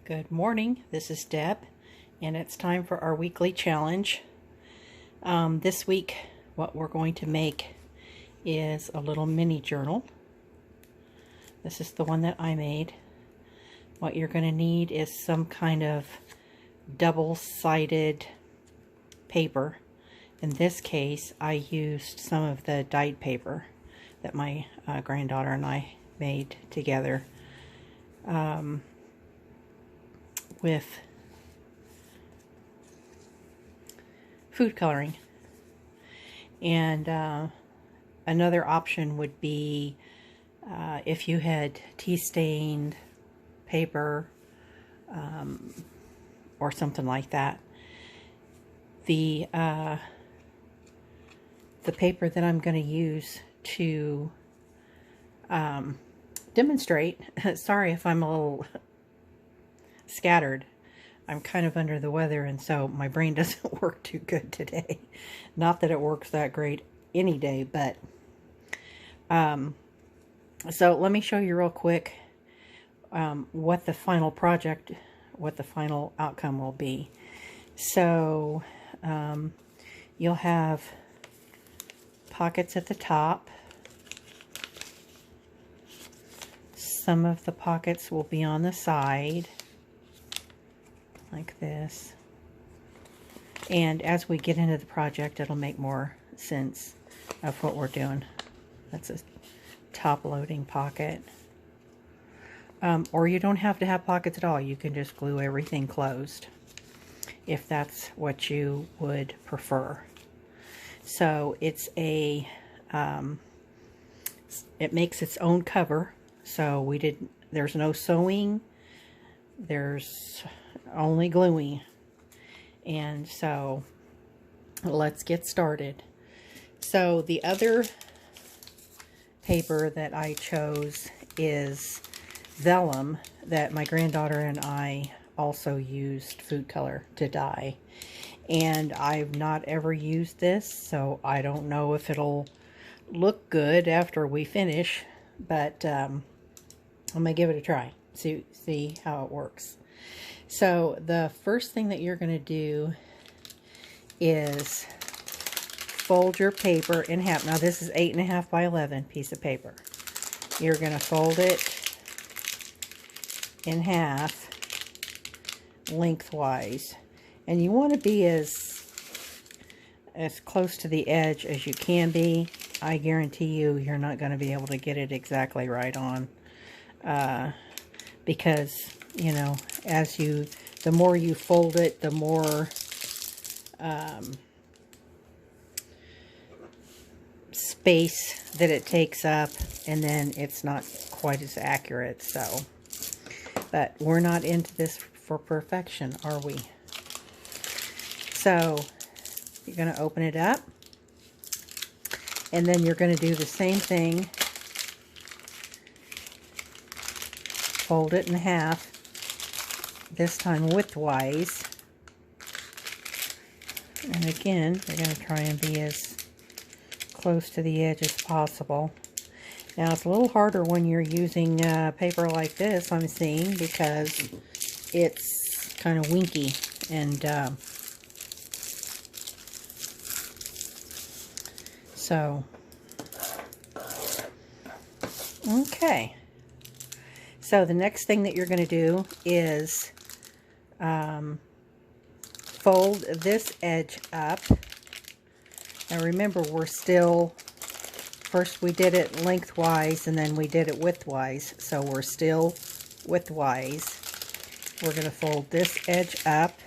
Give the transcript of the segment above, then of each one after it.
Good morning, this is Deb, and it's time for our weekly challenge. This week, what we're going to make is a little mini journal. This is the one that I made. What you're going to need is some kind of double-sided paper. In this case, I used some of the dyed paper that my granddaughter and I made together. With food coloring. And another option would be if you had tea stained paper or something like that. The paper that I'm going to use to demonstrate, sorry if I'm a little scattered. I'm kind of under the weather, and so my brain doesn't work too good today. Not that it works that great any day, but so let me show you real quick what the final project, what the final outcome will be. So you'll have pockets at the top. Some of the pockets will be on the side, like this. And as we get into the project, it'll make more sense of what we're doing. That's a top loading pocket. Or you don't have to have pockets at all. You can just glue everything closed if that's what you would prefer. So it's a, it makes its own cover. So there's no sewing. There's only gluing. And so let's get started. So the other paper that I chose is vellum that my granddaughter and I also used food color to dye. And I've not ever used this, so I don't know if it'll look good after we finish, but I'm gonna give it a try, see how it works. So the first thing that you're going to do is fold your paper in half. Now this is 8.5 by 11 piece of paper. You're going to fold it in half lengthwise, and you want to be as close to the edge as you can be. I guarantee you're not going to be able to get it exactly right on, because you know, the more you fold it, the more space that it takes up, and then it's not quite as accurate. So, but we're not into this for perfection, are we? So you're going to open it up, and then you're going to do the same thing. Fold it in half, this time widthwise. And again, we're going to try and be as close to the edge as possible. Now it's a little harder when you're using paper like this, I'm seeing, because it's kind of winky. And so, okay. So the next thing that you're going to do is fold this edge up. Now remember, we're still, first we did it lengthwise and then we did it widthwise. So we're still widthwise. We're going to fold this edge up.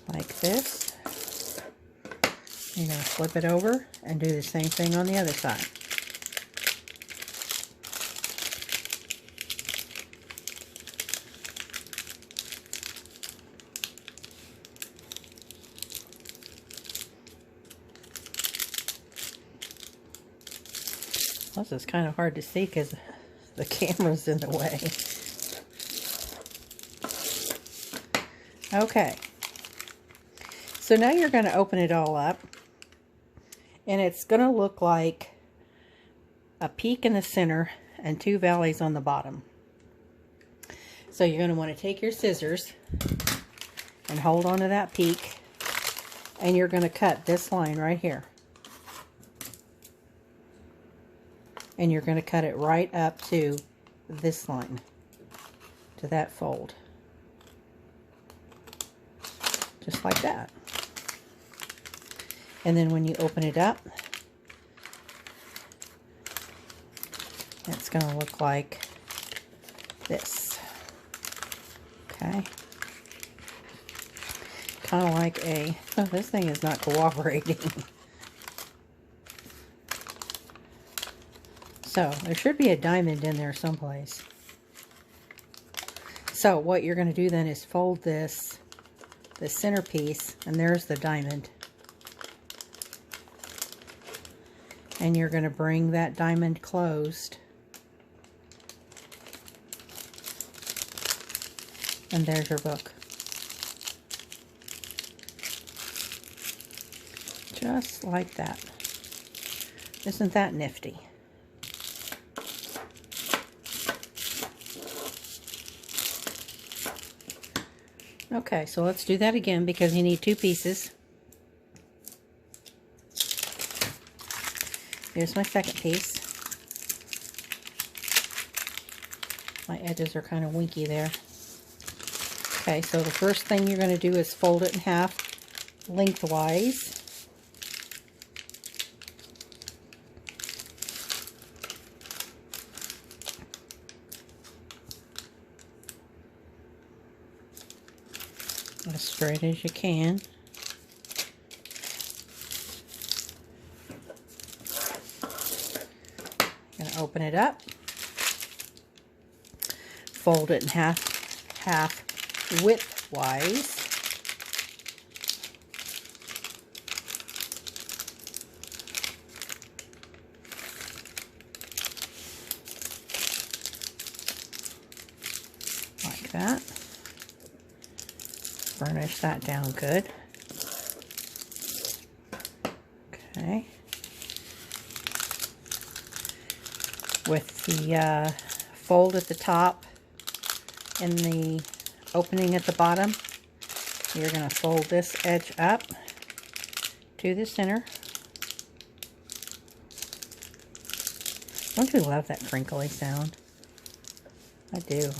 Like this. You're going to flip it over and do the same thing on the other side. This is kind of hard to see because the camera's in the way. Okay. So now you're going to open it all up, And it's going to look like a peak in the center and 2 valleys on the bottom. So you're going to want to take your scissors and hold on to that peak, and you're going to cut this line right here. And you're going to cut it right up to this line, to that fold. Just like that. And then when you open it up, it's going to look like this. Okay. Kind of like a, oh, this thing is not cooperating. So there should be a diamond in there someplace. So what you're going to do then is fold this, the centerpiece, and there's the diamond. And you're going to bring that diamond closed. And there's your book. Just like that. Isn't that nifty? Okay, so let's do that again because you need 2 pieces. Here's my second piece. My edges are kind of winky there. Okay, so the first thing you're going to do is fold it in half lengthwise. As straight as you can. You're going to open it up. Fold it in half widthwise. Like that. Burnish that down good. Okay. With the fold at the top and the opening at the bottom, you're going to fold this edge up to the center. Don't you love that crinkly sound? I do.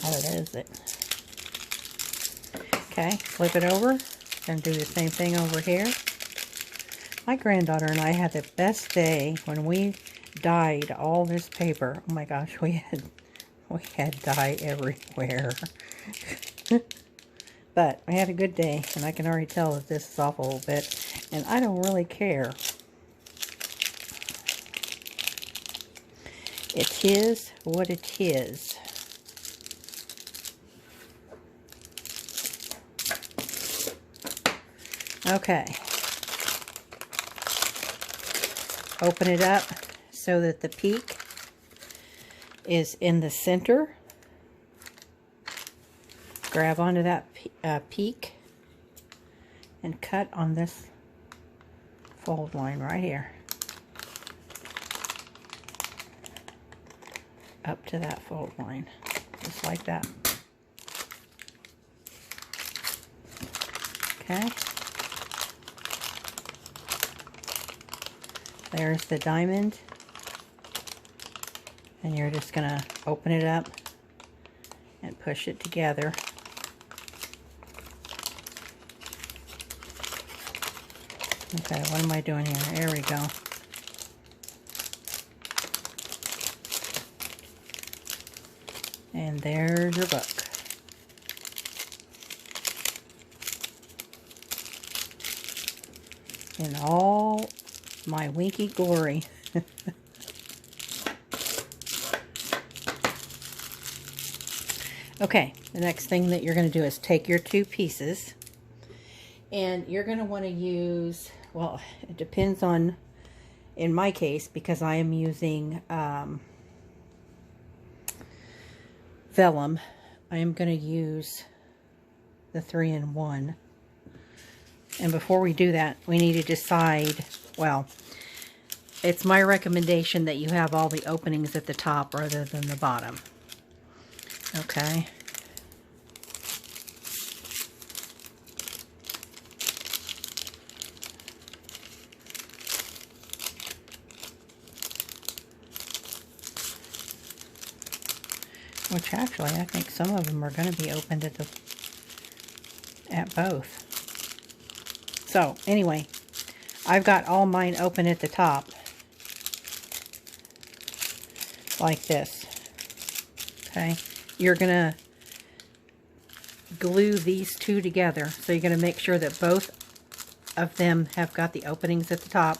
How is it? Okay, flip it over and do the same thing over here. My granddaughter and I had the best day when we dyed all this paper. Oh my gosh, we had dye everywhere. But I had a good day, and I can already tell that this is off a little bit, and I don't really care. It is what it is. Okay. Open it up so that the peak is in the center. Grab onto that peak and cut on this fold line right here. Up to that fold line. Just like that. Okay. There's the diamond, and you're just going to open it up and push it together. Okay, what am I doing here? There we go. And there's your book. In all my winky glory. Okay, the next thing that you're going to do is take your 2 pieces, and you're going to want to use, well, it depends on, in my case, because I am using vellum, I am going to use the 3-in-1. And before we do that, we need to decide, well, it's my recommendation that you have all the openings at the top rather than the bottom. Okay. Which actually, I think some of them are going to be opened at both. So, anyway, I've got all mine open at the top. Like this. Okay. You're going to glue these two together. So you're going to make sure that both of them have got the openings at the top.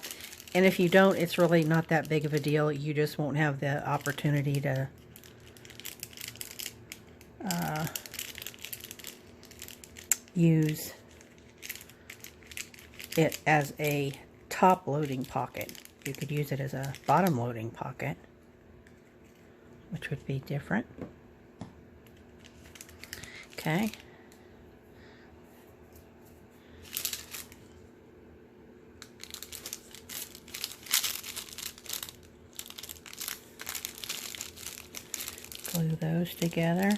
And if you don't, it's really not that big of a deal. You just won't have the opportunity to use it as a top loading pocket. You could use it as a bottom loading pocket, which would be different. Okay. Glue those together.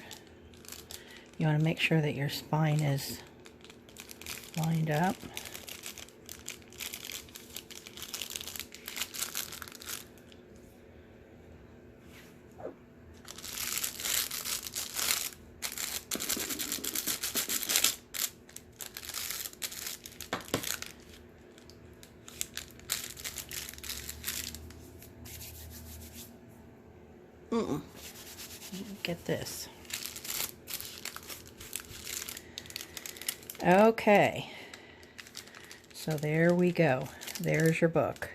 You want to make sure that your spine is lined up. Get this. Okay, so there we go. There's your book.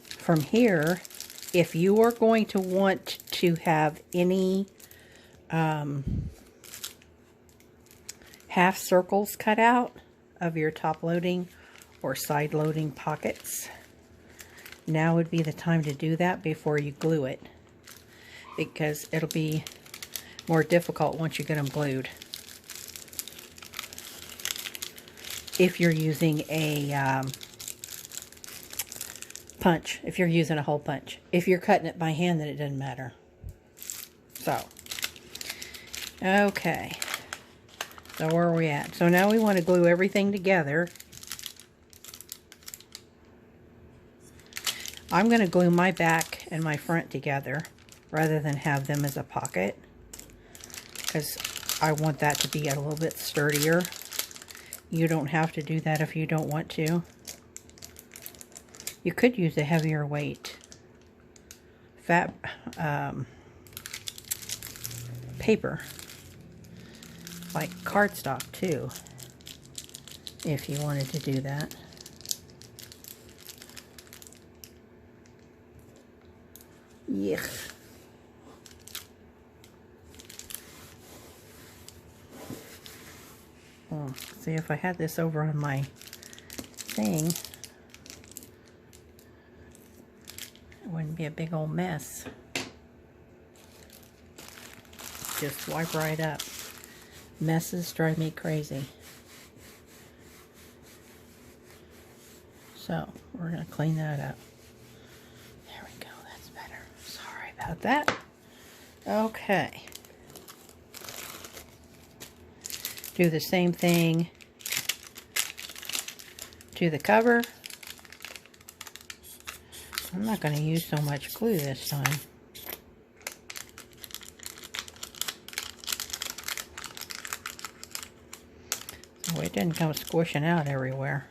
From here, if you are going to want to have any half circles cut out of your top loading or side loading pockets, now would be the time to do that before you glue it, because it'll be more difficult once you get them glued. If you're using a punch, if you're using a hole punch. If you're cutting it by hand, then it doesn't matter. So, okay. So where are we at? So now we want to glue everything together. I'm going to glue my back and my front together rather than have them as a pocket, because I want that to be a little bit sturdier. You don't have to do that if you don't want to. You could use a heavier weight paper, like cardstock too, if you wanted to do that. Yuck. Well, see, if I had this over on my thing, it wouldn't be a big old mess. Just wipe right up. Messes drive me crazy. So, we're going to clean that up. There we go, that's better. Sorry about that. Okay. Do the same thing to the cover. I'm not going to use so much glue this time. So it didn't come squishing out everywhere.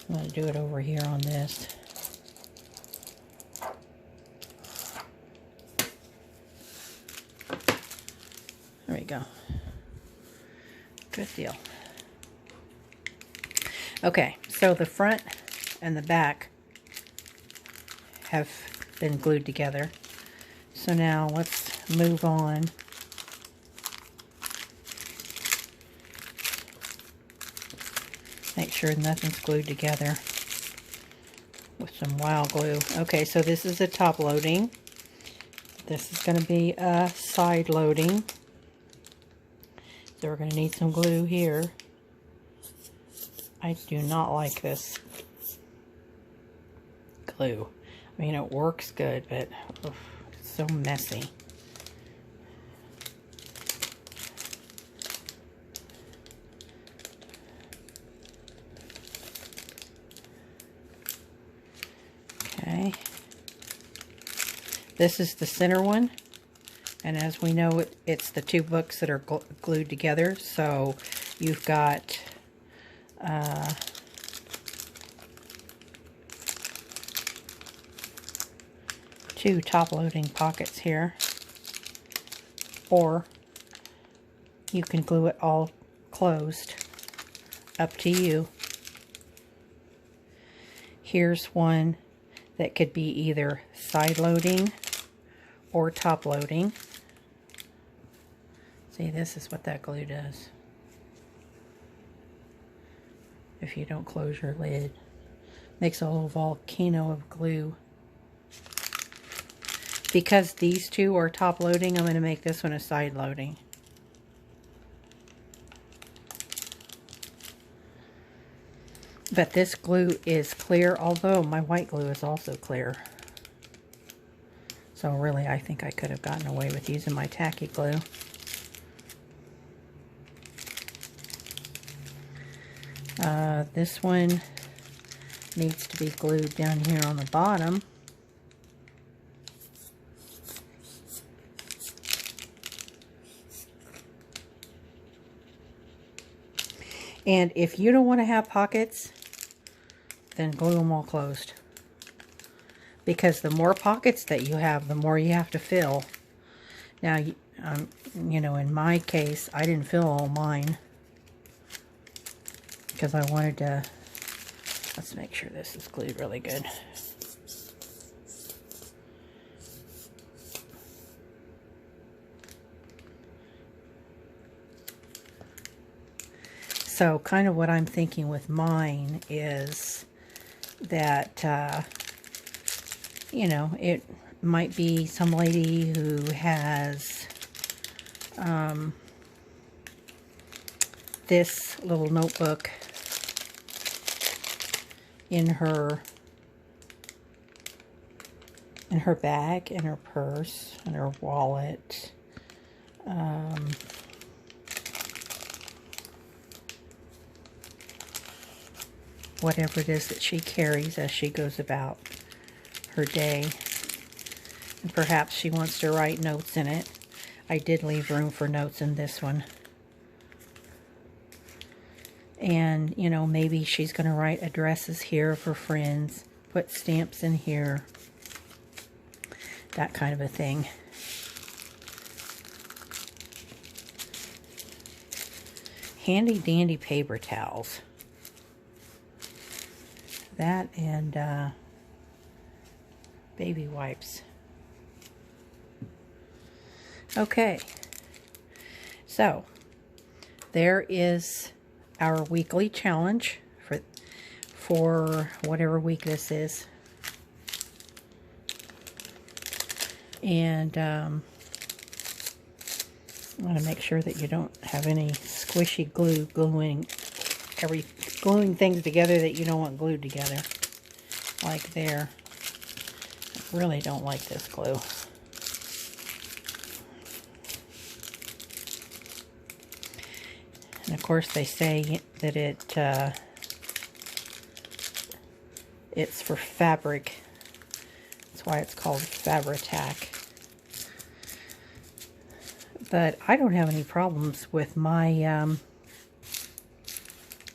I'm going to do it over here on this. There we go. Good deal. Okay, so the front and the back have been glued together. So now let's move on. Make sure nothing's glued together with some wild glue. Okay, so this is a top loading. This is going to be a side loading. So we're going to need some glue here. I do not like this glue. I mean, it works good, but oof, it's so messy. Okay. This is the center one. And as we know, it's the two books that are glued together. So you've got two top-loading pockets here. Or you can glue it all closed. Up to you. Here's one that could be either side-loading or top-loading. See, this is what that glue does. If you don't close your lid. Makes a little volcano of glue. Because these two are top-loading, I'm going to make this one a side-loading. But this glue is clear, although my white glue is also clear. So really, I think I could have gotten away with using my tacky glue. This one needs to be glued down here on the bottom. And if you don't want to have pockets, then glue them all closed. Because the more pockets that you have, the more you have to fill. Now, you know, in my case, I didn't fill all mine. Because I wanted to, let's make sure this is glued really good. So kind of what I'm thinking with mine is that, you know, it might be some lady who has this little notebook in her bag, in her purse, in her wallet. Whatever it is that she carries as she goes about her day. And perhaps she wants to write notes in it. I did leave room for notes in this one. And, you know, maybe she's going to write addresses here for friends, put stamps in here, that kind of a thing. Handy dandy paper towels. That and baby wipes. Okay, so there is our weekly challenge for whatever week this is. And I want to make sure that you don't have any squishy glue gluing things together that you don't want glued together. Like there. I really don't like this glue. And of course they say that it's for fabric. That's why it's called Fabri-Tac. But I don't have any problems with my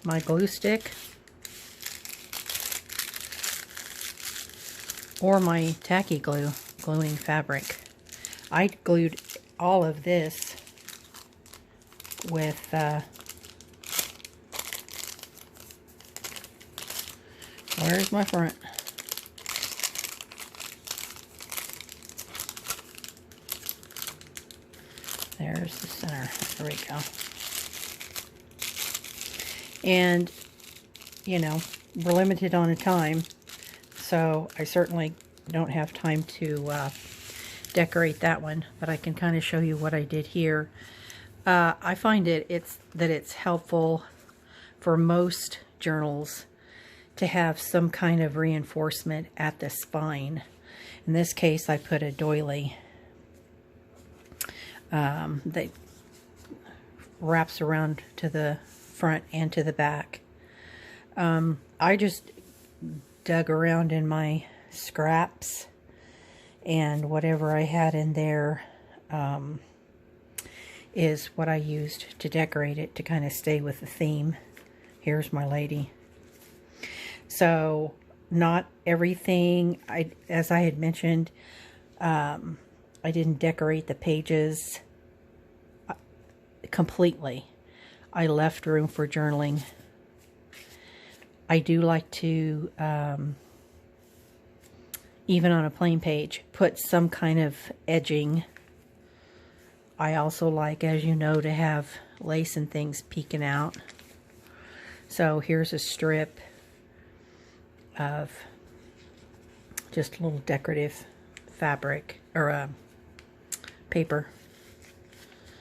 my glue stick or my tacky glue gluing fabric. I glued all of this with where's my front? There's the center. There we go. And, you know, we're limited on time, so I certainly don't have time to decorate that one, but I can kind of show you what I did here. I find it's helpful for most journals to have some kind of reinforcement at the spine. In this case, I put a doily that wraps around to the front and to the back. I just dug around in my scraps, and whatever I had in there is what I used to decorate it to kind of stay with the theme. Here's my lady. So not everything, as I had mentioned, I didn't decorate the pages completely. I left room for journaling. I do like to, even on a plain page, put some kind of edging. I also like, as you know, to have lace and things peeking out. So here's a strip of just a little decorative fabric, or paper.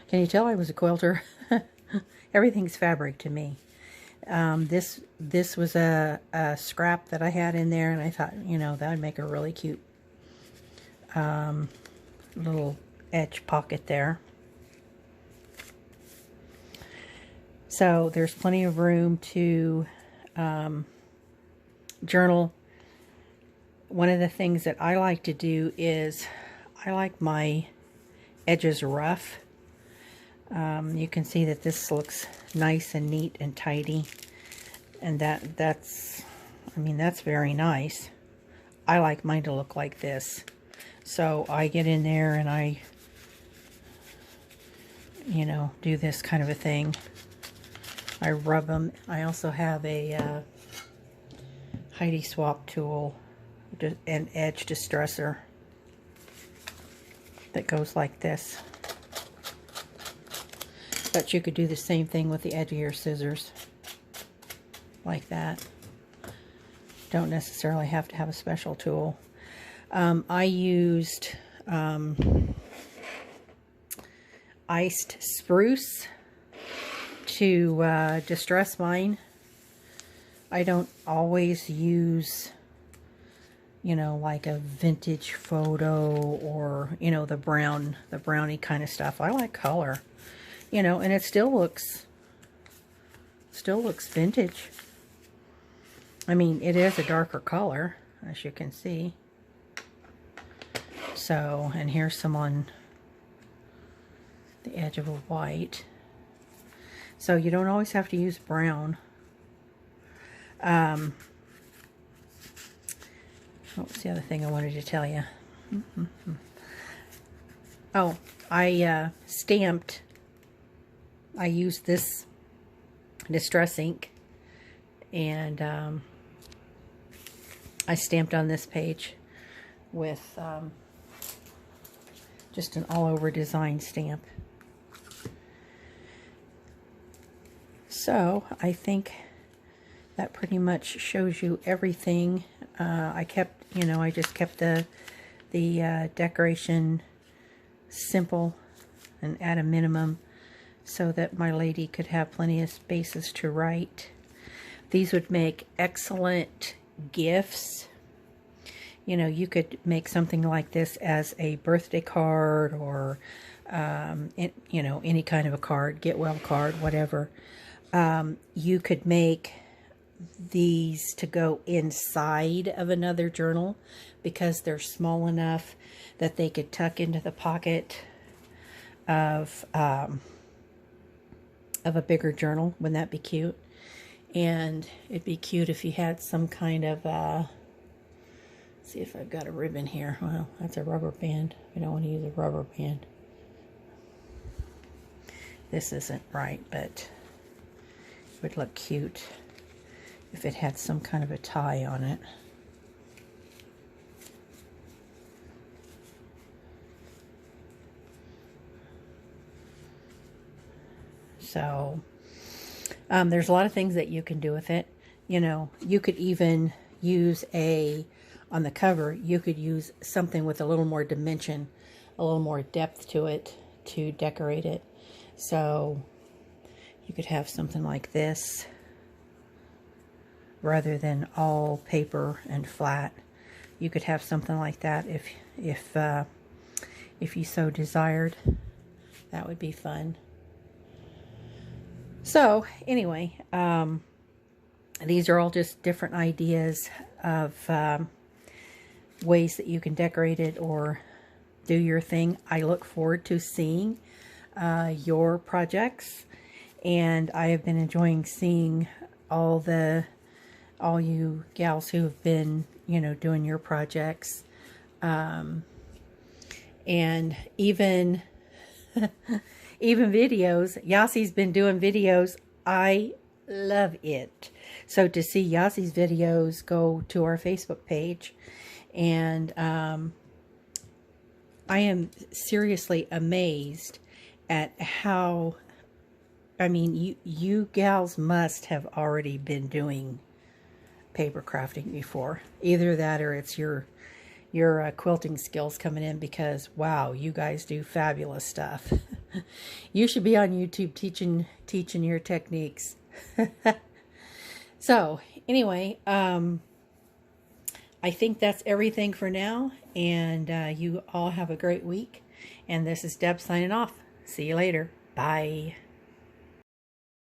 Can you tell I was a quilter? Everything's fabric to me. This was a scrap that I had in there, and I thought, you know, that would make a really cute little edge pocket there. So there's plenty of room to journal. One of the things that I like to do is I like my edges rough. You can see that this looks nice and neat and tidy, and that's very nice. I like mine to look like this. So I get in there and I, you know, do this kind of a thing. I rub them. I also have a Heidi Swap tool, an edge distressor that goes like this. But you could do the same thing with the edge of your scissors, like that. Don't necessarily have to have a special tool. I used iced spruce to distress mine. I don't always use, you know, like a vintage photo or, you know, the brownie kind of stuff. I like color. You know, and it still looks vintage. I mean, it is a darker color, as you can see. So, and here's some on the edge of a white. So you don't always have to use brown. What was the other thing I wanted to tell you? Oh, I stamped. I used this distress ink, and I stamped on this page with just an all-over design stamp. So I think that pretty much shows you everything. I kept, you know, I just kept the decoration simple and at a minimum, so that my lady could have plenty of spaces to write. These would make excellent gifts. You know, you could make something like this as a birthday card, or, you know, any kind of a card, get well card, whatever. You could make these to go inside of another journal because they're small enough that they could tuck into the pocket of a bigger journal. Wouldn't that be cute? And it'd be cute if you had some kind of let's see if I've got a ribbon here. Well, that's a rubber band. We don't want to use a rubber band. This isn't right, but it would look cute if it had some kind of a tie on it. So there's a lot of things that you can do with it. You know, you could even use on the cover, you could use something with a little more dimension, a little more depth to it to decorate it. So you could have something like this rather than all paper and flat. You could have something like that if you so desired. That would be fun. So anyway, these are all just different ideas of ways that you can decorate it or do your thing. I look forward to seeing your projects, and I have been enjoying seeing all you gals who have been, you know, doing your projects, and even even videos. Yassi's been doing videos. I love it. So to see Yassi's videos go to our Facebook page, and I am seriously amazed at how, I mean, you gals must have already been doing paper crafting before. Either that or it's your quilting skills coming in, because wow, you guys do fabulous stuff. You should be on YouTube teaching your techniques. So anyway, I think that's everything for now, and you all have a great week. And this is Deb signing off. See you later. Bye.